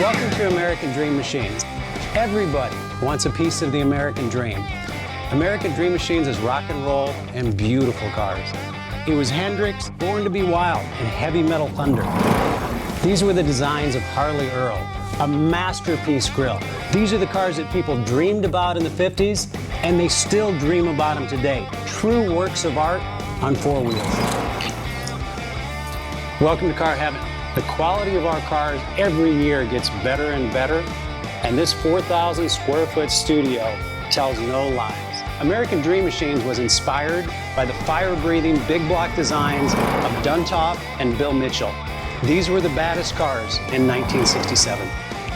Welcome to American Dream Machines. Everybody wants a piece of the American dream. American Dream Machines is rock and roll and beautiful cars. It was Hendrix, Born to be Wild, and Heavy Metal Thunder. These were the designs of Harley Earl, a masterpiece grille. These are the cars that people dreamed about in the 50s, and they still dream about them today. True works of art on four wheels. Welcome to Car Heaven. The quality of our cars every year gets better and better, and this 4,000 square foot studio tells no lies. American Dream Machines was inspired by the fire-breathing big block designs of Duntop and Bill Mitchell. These were the baddest cars in 1967.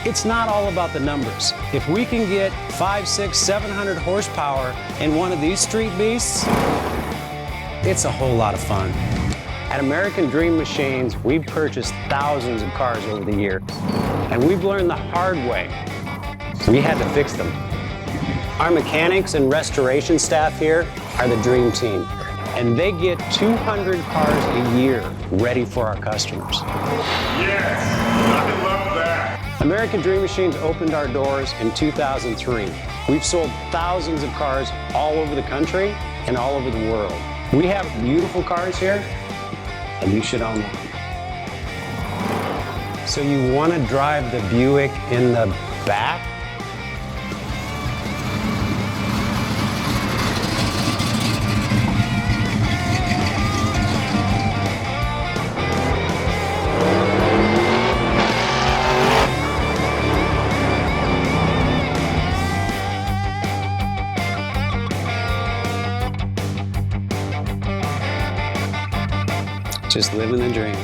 It's not all about the numbers. If we can get 500, 600, 700 horsepower in one of these street beasts, it's a whole lot of fun. At American Dream Machines, we've purchased thousands of cars over the years, and we've learned the hard way. We had to fix them. Our mechanics and restoration staff here are the dream team, and they get 200 cars a year ready for our customers. Yes, I love that. American Dream Machines opened our doors in 2003. We've sold thousands of cars all over the country and all over the world. We have beautiful cars here, and you should own one. So you want to drive the Buick in the back? Just living the dream.